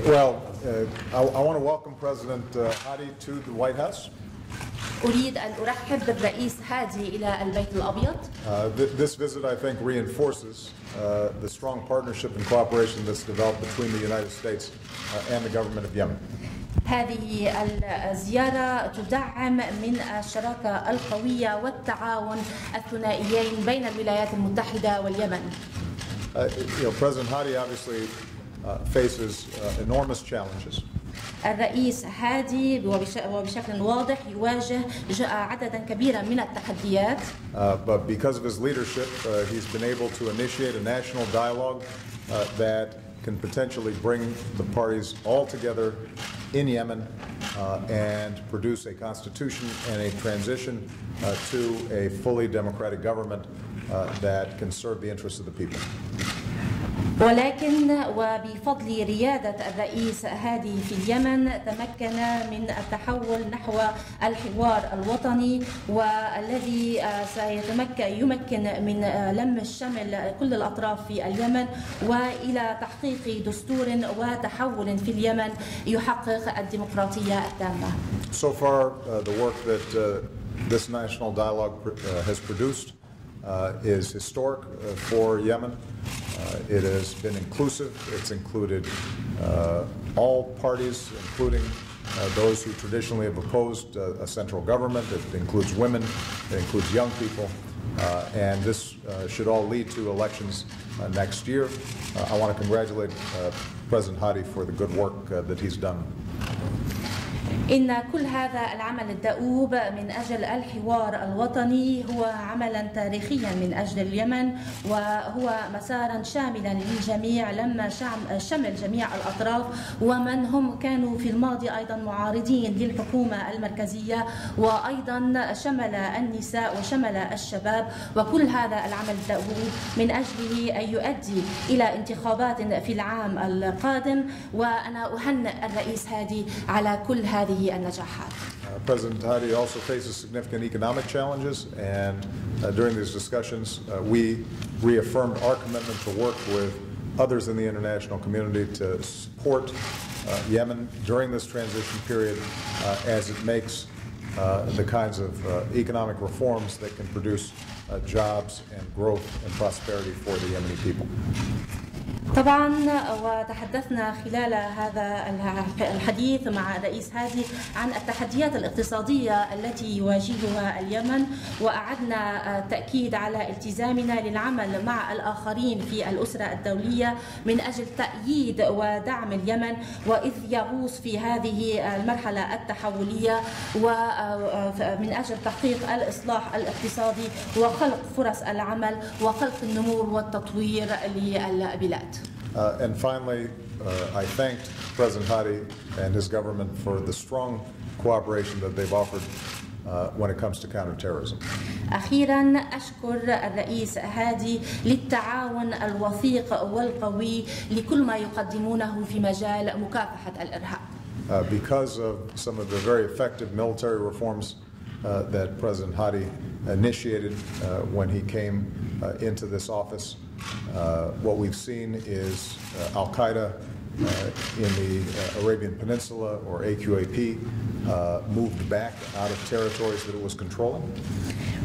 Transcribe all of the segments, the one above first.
Well, I want to welcome President Hadi to the White House. أريد أن أرحب بالرئيس هادي إلى البيت الأبيض. This visit, I think, reinforces the strong partnership and cooperation that's developed between the United States and the government of Yemen. هذه الزيارة تدعم من الشراكة القوية والتعاون الثنائيين بين الولايات المتحدة واليمن. President Hadi obviously faces enormous challenges. الرئيس هادي وبشكل واضح يواجه عددا كبيرا من التحديات. But because of his leadership, he's been able to initiate a national dialogue that can potentially bring the parties all together in Yemen and produce a constitution and a transition to a fully democratic government that can serve the interests of the people. ولكن وبفضل ريادة الرئيس هادي في اليمن تمكن من التحول نحو الحوار الوطني والذي يمكن من لم الشمل كل الأطراف في اليمن وإلى تحقيق دستور وتحول في اليمن يحقق الديمقراطية التامة. So far, the work that this national dialogue has produced is historic for Yemen. It has been inclusive. It's included all parties, including those who traditionally have opposed a central government. It includes women. It includes young people. And this should all lead to elections next year. I want to congratulate President Hadi for the good work that he's done. إن كل هذا العمل الدؤوب من أجل الحوار الوطني هو عملا تاريخيا من أجل اليمن وهو مسارا شاملا للجميع لما شمل جميع الأطراف ومن هم كانوا في الماضي أيضا معارضين للحكومة المركزية وأيضا شمل النساء وشمل الشباب وكل هذا العمل الدؤوب من أجله أن يؤدي إلى انتخابات في العام القادم وأنا أهنئ الرئيس هادي على كل هذه النجاحات. President Hadi also faces significant economic challenges, and during these discussions, we reaffirmed our commitment to work with others in the international community to support Yemen during this transition period as it makes the kinds of economic reforms that can produce jobs and growth and prosperity for the Yemeni people. طبعا وتحدثنا خلال هذا الحديث مع الرئيس هادي عن التحديات الاقتصادية التي يواجهها اليمن وأعدنا التأكيد على التزامنا للعمل مع الآخرين في الأسرة الدولية من أجل تأييد ودعم اليمن وإذ يغوص في هذه المرحلة التحولية ومن أجل تحقيق الإصلاح الاقتصادي وخلق فرص العمل وخلق النمو والتطوير للبلاد. And finally, I thanked President Hadi and his government for the strong cooperation that they've offered when it comes to counterterrorism. أخيراً أشكر الرئيس هادي للتعاون الوثيق والقوي لكل ما يقدمونه في مجال مكافحة الإرهاب. Because of some of the very effective military reforms that President Hadi initiated when he came into this office, what we've seen is Al-Qaeda in the Arabian Peninsula, or AQAP, moved back out of territories that it was controlling.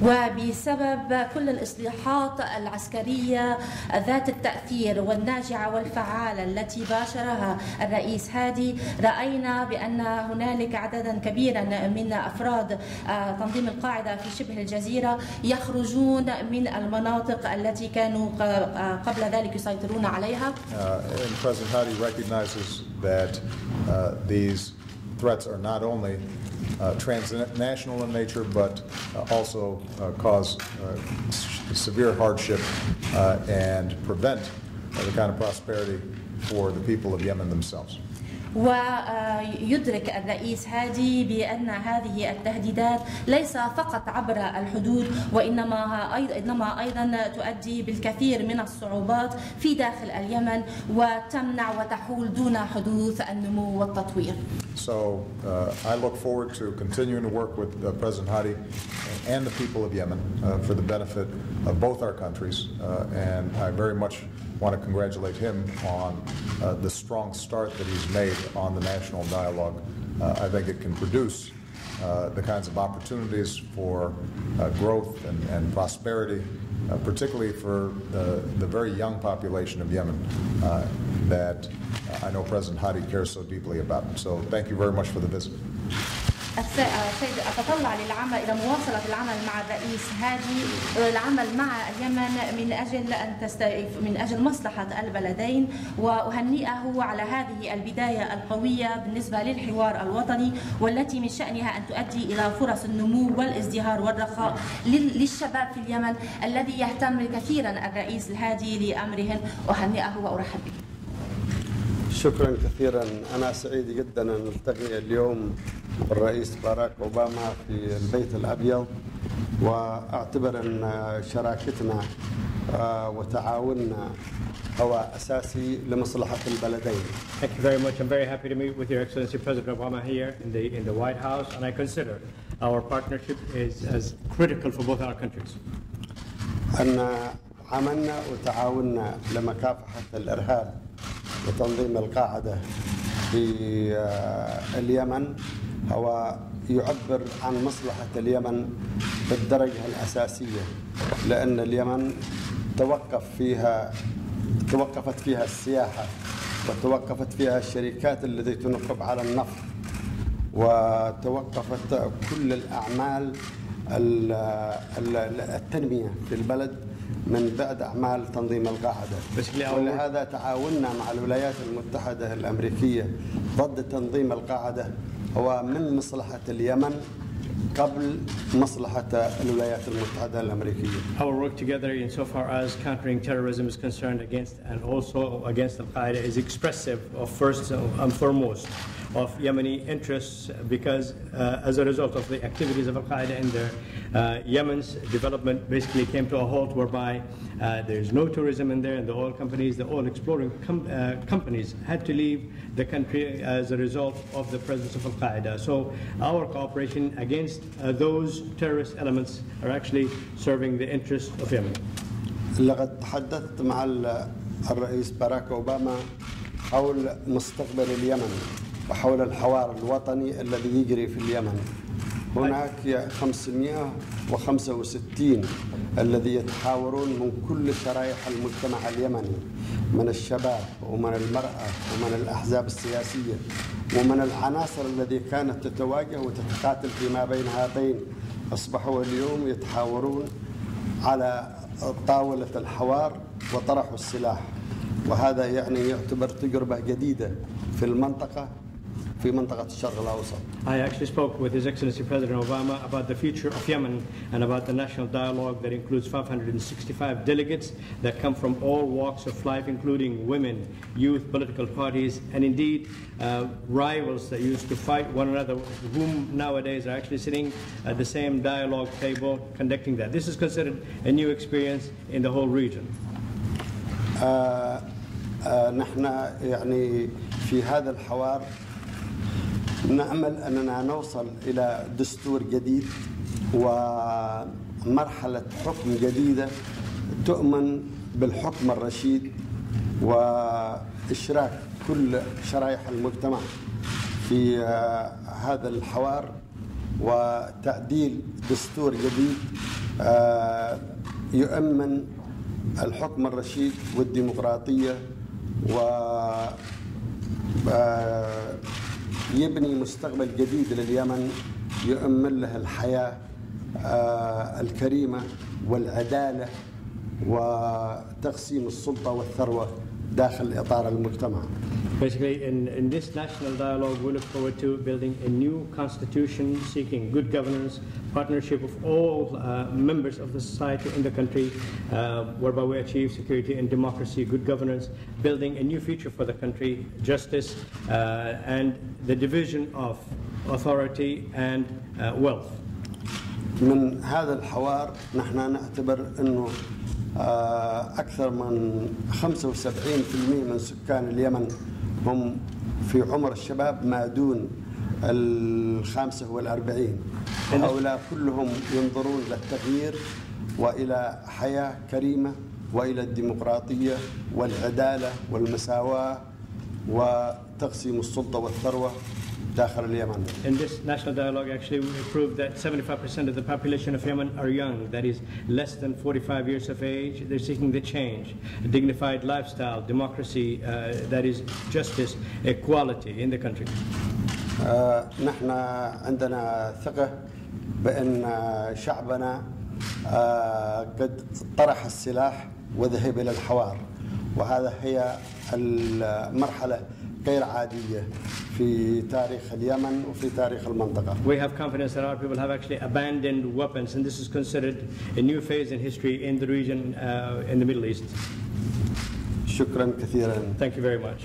وبسبب كل الإصلاحات العسكرية ذات التأثير والناجعة والفعالة التي باشرها الرئيس هادي رأينا بأن هنالك عددا كبيرا من أفراد تنظيم القاعدة في شبه الجزيرة يخرجون من المناطق التي كانوا قبل ذلك يسيطرون عليها. And President Hadi recognizes that these threats are not only transnational in nature, but also cause severe hardship and prevent the kind of prosperity for the people of Yemen themselves. ويدرك الرئيس هادي بأن هذه التهديدات ليس فقط عبر الحدود وإنما أيضا تؤدي بالكثير من الصعوبات في داخل اليمن وتمنع وتحول دون حدوث النمو والتطوير. So I look forward to continuing to work with President Hadi and the people of Yemen for the benefit of both our countries. And I very much want to congratulate him on the strong start that he's made on the national dialogue. I think it can produce the kinds of opportunities for growth and prosperity, particularly for the very young population of Yemen that I know President Hadi cares so deeply about. So thank you very much for the visit. السيد أتطلع للعمل إلى مواصلة العمل مع الرئيس هادي، العمل مع اليمن من أجل مصلحة البلدين، وأهنئه على هذه البداية القوية بالنسبة للحوار الوطني، والتي من شأنها أن تؤدي إلى فرص النمو والازدهار والرخاء للشباب في اليمن الذي يهتم كثيرا الرئيس الهادي لأمرهن. أهنئه وأرحب به. شكرا كثيرا. أنا سعيد جدا أن نلتقي اليوم بالرئيس باراك أوباما في البيت الأبيض، وأعتبر أن شراكتنا وتعاوننا هو أساسي لمصلحة البلدين. Thank you very much. I'm very happy to meet with Your Excellency President Obama here in the White House, and I consider our partnership is as critical for both our countries. أن عملنا وتعاوننا لمكافحة الإرهاب وتنظيم القاعدة في اليمن هو يعبر عن مصلحة اليمن بالدرجة الأساسية، لأن اليمن توقفت فيها السياحة، وتوقفت فيها الشركات التي تنقب على النفط، وتوقفت كل الأعمال التنمية في البلد من بعد أعمال تنظيم القاعدة. ولهذا تعاوننا مع الولايات المتحدة الأمريكية ضد تنظيم القاعدة هو من مصلحة اليمن قبل مصلحة الولايات المتحدة الأمريكية. Our work together insofar as countering terrorism is concerned and also against Al-Qaeda is expressive of first and foremost of Yemeni interests, because as a result of the activities of Al-Qaeda in there, Yemen's development basically came to a halt, whereby there is no tourism in there, and the oil exploring companies had to leave the country as a result of the presence of Al-Qaeda. So our cooperation against those terrorist elements are actually serving the interests of Yemen. لقد تحدثت مع الرئيس باراك أوباما حول مستقبل اليمن وحول الحوار الوطني الذي يجري في اليمن. هناك 565 الذي يتحاورون من كل شرائح المجتمع اليمني، من الشباب ومن المرأة ومن الأحزاب السياسية ومن العناصر التي كانت تتواجه وتتقاتل فيما بين هاتين، أصبحوا اليوم يتحاورون على طاولة الحوار وطرحوا السلاح، وهذا يعني يعتبر تجربة جديدة في المنطقة، في منطقة الشرق الأوسط. I actually spoke with His Excellency President Obama about the future of Yemen and about the national dialogue that includes 565 delegates that come from all walks of life, including women, youth, political parties, and indeed rivals that used to fight one another, whom nowadays are actually sitting at the same dialogue table conducting that. This is considered a new experience in the whole region. نحن يعني في هذا الحوار نأمل أننا نوصل إلى دستور جديد ومرحلة حكم جديدة تؤمن بالحكم الرشيد وإشراك كل شرائح المجتمع في هذا الحوار، وتعديل دستور جديد يؤمن الحكم الرشيد والديمقراطية يبني مستقبل جديد لليمن يؤمن له الحياة الكريمة والعدالة وتقسيم السلطة والثروة داخل إطار المجتمع. Basically, in this national dialogue, we look forward to building a new constitution, seeking good governance, partnership of all members of the society in the country, whereby we achieve security and democracy, good governance, building a new future for the country, justice, and the division of authority and wealth. من هذا الحوار نحن نعتبر أنه أكثر من 75% من سكان اليمن هم في عمر الشباب ما دون 45. هؤلاء كلهم ينظرون للتغيير وإلى حياة كريمة وإلى الديمقراطية والعدالة والمساواة وتقسيم السلطة والثروة داخل اليمن. In this national dialogue, actually, we proved that 75% of the population of Yemen are young, that is, less than 45 years of age. They're seeking the change, a dignified lifestyle, democracy, that is, justice, equality in the country. نحن عندنا ثقة بأن شعبنا قد طرح السلاح وذهب إلى الحوار، وهذا هي المرحلة غير عادية في تاريخ اليمن وفي تاريخ المنطقة. We have confidence that our people have actually abandoned weapons, and this is considered a new phase in history in the region, in the Middle East. شكرا كثيرا. Thank you very much.